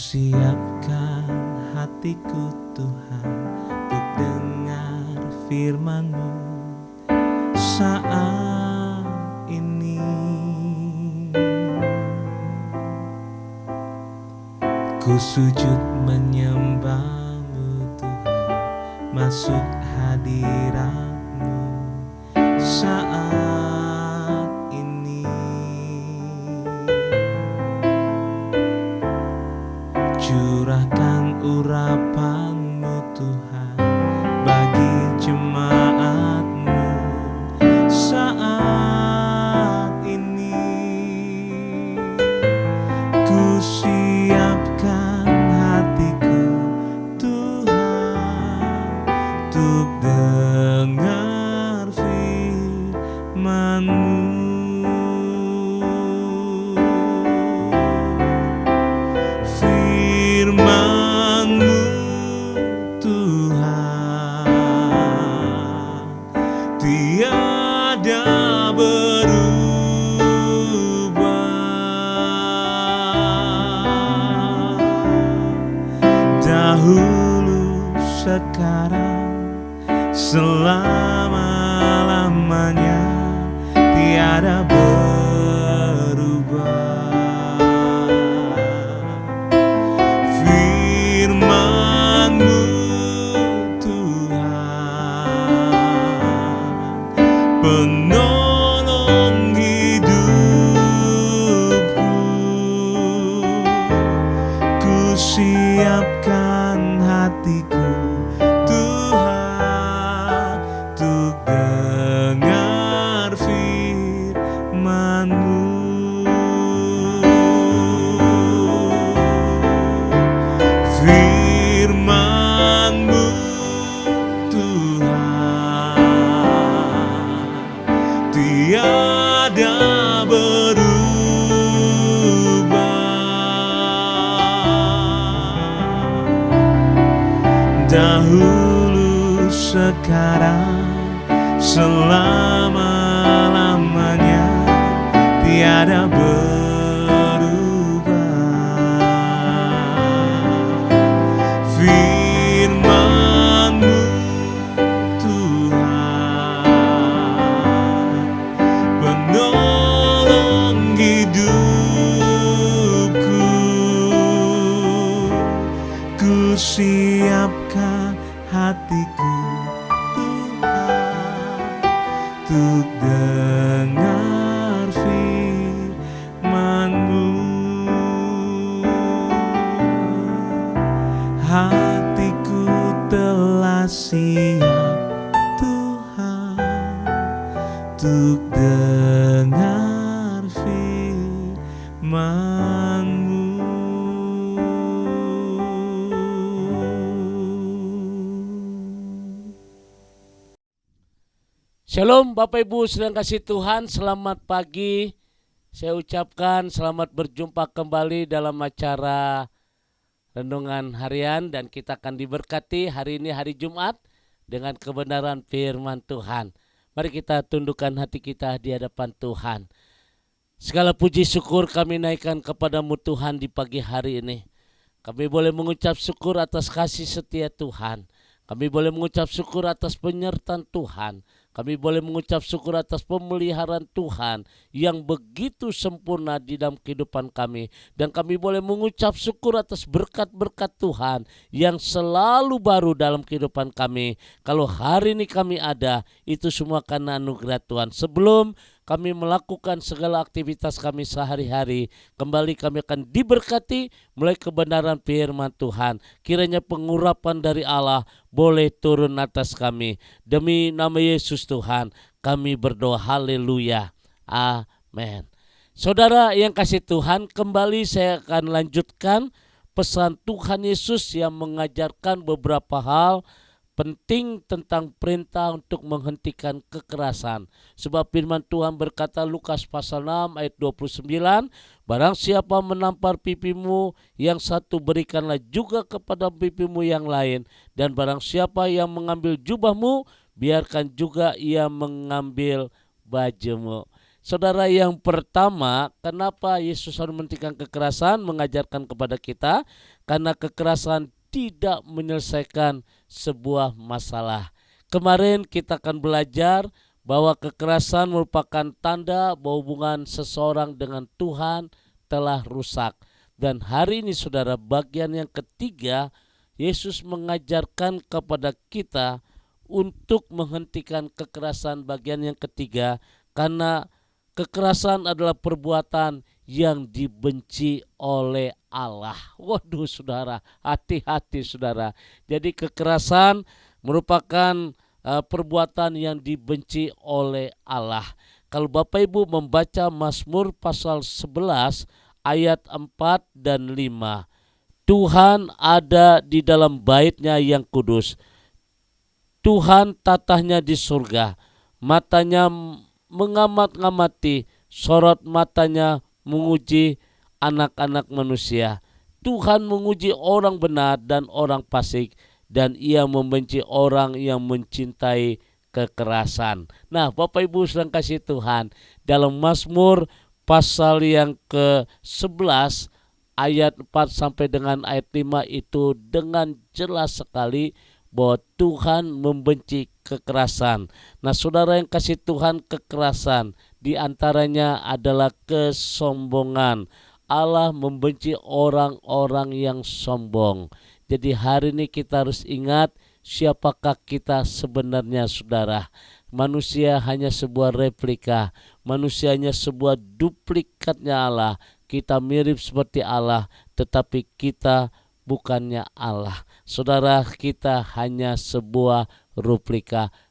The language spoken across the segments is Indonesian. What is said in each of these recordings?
Siapkan hatiku Tuhan untuk dengar firman-Mu saat ini. Ku sujud menyembah-Mu Tuhan, masuk hadirat-Mu saat ini. Curahkan urapan-Mu Tuhan bagi jemaat-Mu saat ini. Ku siapkan hatiku Tuhan untuk dengar firman-Mu. Firman-Mu Tuhan tiada berubah, dahulu, sekarang, selama-lamanya tiada berubah. Firman-Mu Tuhan penolong hidupku. Ku siapkan hatiku Tuhan untuk dengar firman-Mu. Firman-Mu Tuhan tiada berubah, dahulu, sekarang, selama-lamanya tiada berubah. Firman-Mu Tuhan penolong hidupku. Ku siapkan hatiku Tuhan untuk dengar firman-Mu. Hatiku telah siap Tuhan untuk dengar firman-Mu. Shalom Bapak Ibu sedang kasih Tuhan, selamat pagi. Saya ucapkan selamat berjumpa kembali dalam acara Renungan Harian, dan kita akan diberkati hari ini hari Jumat dengan kebenaran firman Tuhan. Mari kita tundukkan hati kita di hadapan Tuhan. Segala puji syukur kami naikkan kepadamu Tuhan di pagi hari ini. Kami boleh mengucap syukur atas kasih setia Tuhan. Kami boleh mengucap syukur atas penyertaan Tuhan. Kami boleh mengucap syukur atas pemeliharaan Tuhan yang begitu sempurna di dalam kehidupan kami. Dan kami boleh mengucap syukur atas berkat-berkat Tuhan yang selalu baru dalam kehidupan kami. Kalau hari ini kami ada, itu semua karena anugerah Tuhan. Sebelum kami melakukan segala aktivitas kami sehari-hari, kembali kami akan diberkati mulai kebenaran firman Tuhan. Kiranya pengurapan dari Allah boleh turun atas kami. Demi nama Yesus Tuhan, kami berdoa, haleluya, amin. Saudara yang kasih Tuhan, kembali saya akan lanjutkan pesan Tuhan Yesus yang mengajarkan beberapa hal penting tentang perintah untuk menghentikan kekerasan. Sebab firman Tuhan berkata Lukas pasal 6 ayat 29, barang siapa menampar pipimu yang satu, berikanlah juga kepada pipimu yang lain. Dan barang siapa yang mengambil jubahmu, biarkan juga ia mengambil bajumu. Saudara, yang pertama, kenapa Yesus harus menghentikan kekerasan, mengajarkan kepada kita, karena kekerasan tidak menyelesaikan sebuah masalah. Kemarin kita akan belajar bahwa kekerasan merupakan tanda bahwa hubungan seseorang dengan Tuhan telah rusak. Dan hari ini saudara, bagian yang ketiga, Yesus mengajarkan kepada kita untuk menghentikan kekerasan, bagian yang ketiga, karena kekerasan adalah perbuatan yang dibenci oleh Allah. Waduh saudara, hati-hati saudara. Jadi kekerasan merupakan perbuatan yang dibenci oleh Allah. Kalau Bapak Ibu membaca Mazmur pasal 11 ayat 4 dan 5. Tuhan ada di dalam bait-Nya yang kudus. Tuhan tatahnya di surga. Matanya mengamat-ngamati, sorot matanya menguji anak-anak manusia. Tuhan menguji orang benar dan orang fasik, dan Ia membenci orang yang mencintai kekerasan. Nah, Bapak Ibu sedang kasih Tuhan, dalam Mazmur pasal yang ke-11 ayat 4 sampai dengan ayat 5 itu dengan jelas sekali bahwa Tuhan membenci kekerasan. Nah, saudara yang kasih Tuhan, kekerasan diantaranya adalah kesombongan. Allah membenci orang-orang yang sombong. Jadi hari ini kita harus ingat siapakah kita sebenarnya saudara. Manusia hanya sebuah replika, manusia hanya sebuah duplikatnya Allah. Kita mirip seperti Allah, tetapi kita bukannya Allah. Saudara, kita hanya sebuah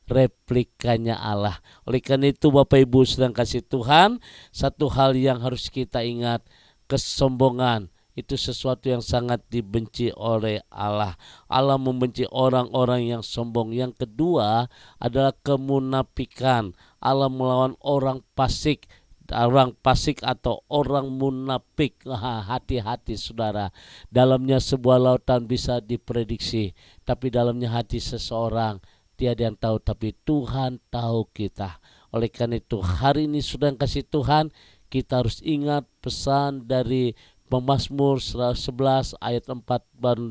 replikanya Allah. Oleh karena itu Bapak Ibu sedang kasih Tuhan, satu hal yang harus kita ingat, kesombongan itu sesuatu yang sangat dibenci oleh Allah. Allah membenci orang-orang yang sombong. Yang kedua adalah kemunafikan. Allah melawan orang fasik. Orang fasik atau orang munafik. Hati-hati saudara. Dalamnya sebuah lautan bisa diprediksi, tapi dalamnya hati seseorang tiada yang tahu, tapi Tuhan tahu kita. Oleh karena itu hari ini sudah kasih Tuhan, kita harus ingat pesan dari Mazmur 11 ayat 4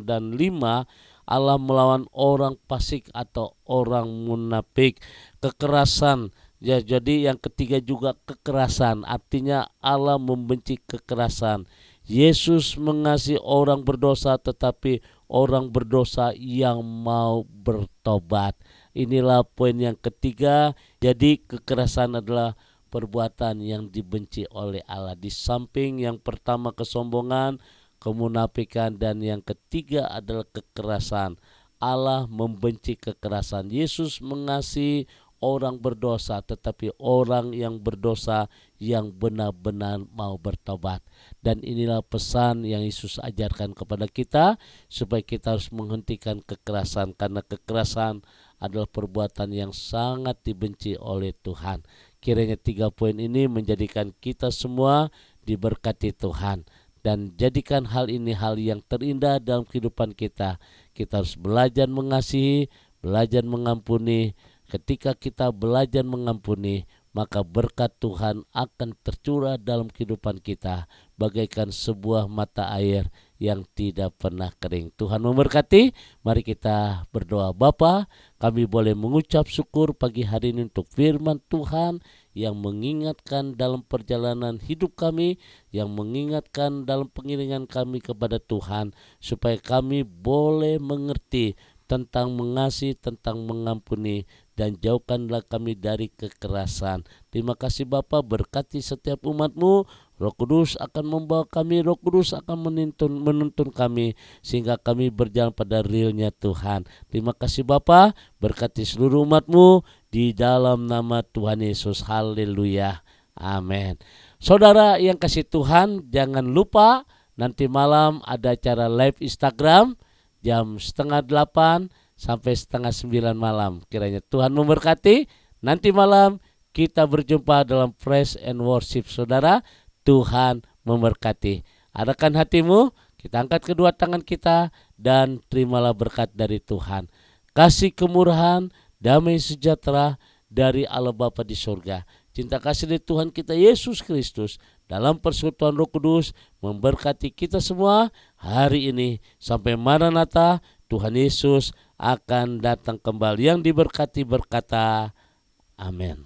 dan 5. Allah melawan orang fasik atau orang munafik. Kekerasan, ya, jadi yang ketiga juga kekerasan, artinya Allah membenci kekerasan. Yesus mengasihi orang berdosa, tetapi orang berdosa yang mau bertobat. Inilah poin yang ketiga. Jadi kekerasan adalah perbuatan yang dibenci oleh Allah. Di samping yang pertama kesombongan, kemunafikan, dan yang ketiga adalah kekerasan. Allah membenci kekerasan. Yesus mengasihi orang berdosa, tetapi orang yang berdosa yang benar-benar mau bertobat. Dan inilah pesan yang Yesus ajarkan kepada kita, supaya kita harus menghentikan kekerasan, karena kekerasan adalah perbuatan yang sangat dibenci oleh Tuhan. Kiranya 3 poin ini menjadikan kita semua diberkati Tuhan, dan jadikan hal ini hal yang terindah dalam kehidupan kita. Kita harus belajar mengasihi, belajar mengampuni. Ketika kita belajar mengampuni, maka berkat Tuhan akan tercurah dalam kehidupan kita bagaikan sebuah mata air yang tidak pernah kering. Tuhan memberkati. Mari kita berdoa. Bapa, kami boleh mengucap syukur pagi hari ini untuk firman Tuhan yang mengingatkan dalam perjalanan hidup kami, yang mengingatkan dalam pengiringan kami kepada Tuhan, supaya kami boleh mengerti tentang mengasihi, tentang mengampuni, dan jauhkanlah kami dari kekerasan. Terima kasih Bapa, berkati setiap umat-Mu. Roh Kudus akan membawa kami, Roh Kudus akan menuntun kami, sehingga kami berjalan pada realnya Tuhan. Terima kasih Bapa, berkati seluruh umat-Mu di dalam nama Tuhan Yesus. Haleluya, amin. Saudara yang kasih Tuhan, jangan lupa nanti malam ada acara live Instagram jam 7:30 sampai 8:30 malam. Kiranya Tuhan memberkati. Nanti malam kita berjumpa dalam Praise and Worship. Saudara, Tuhan memberkati. Adakan hatimu, kita angkat kedua tangan kita dan terimalah berkat dari Tuhan. Kasih kemurahan, damai sejahtera dari Allah Bapa di surga, cinta kasih dari Tuhan kita Yesus Kristus dalam persekutuan Roh Kudus memberkati kita semua hari ini sampai Maranatha. Tuhan Yesus akan datang kembali. Yang diberkati berkata, amin.